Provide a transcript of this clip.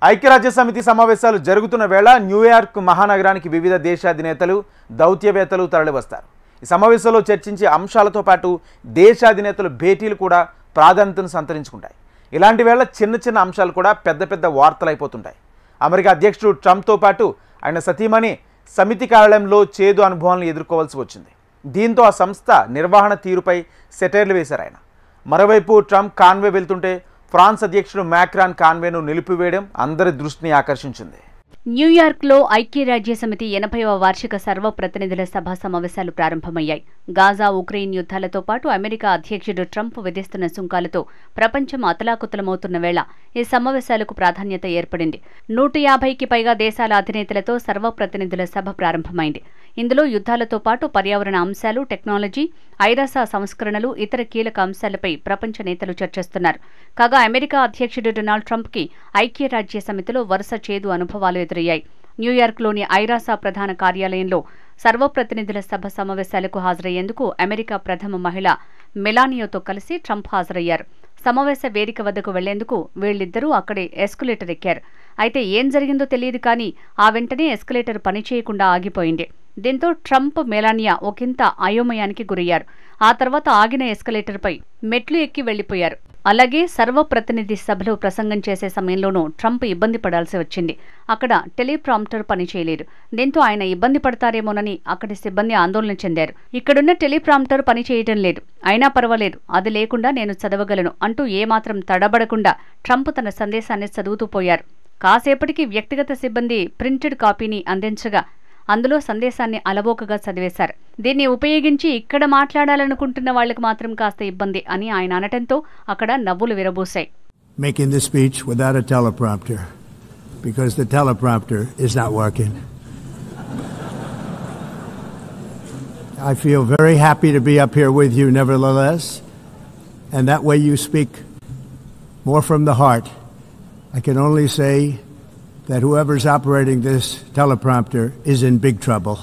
ఐక్యరాజ్యసమితి సమావేశాలు జరుగుతున్న వేళ న్యూయార్క్ మహానగరానికి వివిధ దేశాధినేతలు దౌత్యవేత్తలు తరలివస్తారు. ఈ సమావేశంలో చర్చించే అంశాలతో పాటు దేశాధినేతల భేటీలు కూడా ప్రాధాన్యతను సంతరించుకుంటాయి. ఇలాంటి వేళ చిన్న చిన్న అంశాలు కూడా పెద్ద పెద్ద వార్తలు అయిపోతుంటాయి. అమెరికా అధ్యక్షుడు ట్రంప్తో పాటు ఆయన సతీమణి సమితి కార్యాలయంలో చేదు అనుభవాలను ఎదుర్కోవాల్సి వచ్చింది. దీంతో ఆ సంస్థ నిర్వహణ తీరుపై సెటైర్లు వేశారు ఆయన. మరోవైపు ట్రంప్ కాన్వే వెళ్తుంటే ఫ్రాన్స్ అధ్యక్షుడు మ్యాక్రాన్ కాన్వేను నిలిపివేయడం అందరి దృష్టిని ఆకర్షించింది. న్యూయార్క్లో ఐక్యరాజ్యసమితి 80వ వార్షిక సర్వప్రతినిధుల సభ సమావేశాలు ప్రారంభమయ్యాయి. గాజా, ఉక్రెయిన్ యుద్ధాలతో పాటు అమెరికా అధ్యక్షుడు ట్రంప్ విధిస్తున్న సుంకాలతో ప్రపంచం అతలాకుతలమవుతున్న వేళ ఈ సమావేశాలకు ప్రాధాన్యత ఏర్పడింది. 150కి పైగా దేశాల అధినేతలతో సర్వప్రతినిధుల సభ ప్రారంభమైంది. ఇందులో యుద్ధాలతో పాటు పర్యావరణ అంశాలు, టెక్నాలజీ, ఐరాస సంస్కరణలు, ఇతర కీలక అంశాలపై ప్రపంచ నేతలు చర్చిస్తున్నారు. కాగా అమెరికా అధ్యక్షుడు డొనాల్డ్ ట్రంప్కి ఐక్యరాజ్యసమితిలో వరుస చేదు అనుభవాలు ఎదురయ్యాయి. న్యూయార్క్లోని ఐరాస ప్రధాన కార్యాలయంలో సర్వప్రతినిధుల సభ సమావేశాలకు హాజరయ్యేందుకు అమెరికా ప్రథమ మహిళ మెలానియాతో కలిసి ట్రంప్ హాజరయ్యారు. సమావేశ వేదిక వద్దకు వెళ్లేందుకు వీళ్లిద్దరూ అక్కడే ఎస్కలేటర్ ఎక్కారు. అయితే ఏం జరిగిందో తెలియదు కానీ ఆ వెంటనే ఎస్కలేటర్ పనిచేయకుండా ఆగిపోయింది. దీంతో ట్రంప్, మెలానియా ఒకంత అయోమయానికి గురయ్యారు. ఆ తర్వాత ఆగిన ఎస్కలేటర్పై మెట్లు ఎక్కి వెళ్లిపోయారు. అలాగే సర్వప్రతినిధి సభలో ప్రసంగం చేసే సమయంలోనూ ట్రంప్ ఇబ్బంది పడాల్సి వచ్చింది. అక్కడ టెలిప్రాంప్టర్ పనిచేయలేదు. దీంతో ఆయన ఇబ్బంది పడతారేమోనని అక్కడి సిబ్బంది ఆందోళన చెందారు. ఇక్కడున్న టెలిప్రాంప్టర్ పనిచేయడం లేదు, అయినా పర్వాలేదు, అది లేకుండా నేను చదవగలను అంటూ ఏమాత్రం తడబడకుండా ట్రంప్ తన సందేశాన్ని చదువుతూ పోయారు. కాసేపటికి వ్యక్తిగత సిబ్బంది ప్రింటెడ్ కాపీని అందించగా అందులో సందేశాన్ని అలవోకగా చదివేశారు. దీన్ని ఉపయోగించి ఇక్కడ మాట్లాడాలనుకుంటున్న వాళ్లకు మాత్రం కాస్త ఇబ్బంది అని ఆయన అనటంతో అక్కడ నవ్వులు విరబూశాయి. Making this speech without a teleprompter because the teleprompter is not working. I feel very happy to be up here with you nevertheless, and that way you speak more from the heart. I can only say that whoever's operating this teleprompter is in big trouble.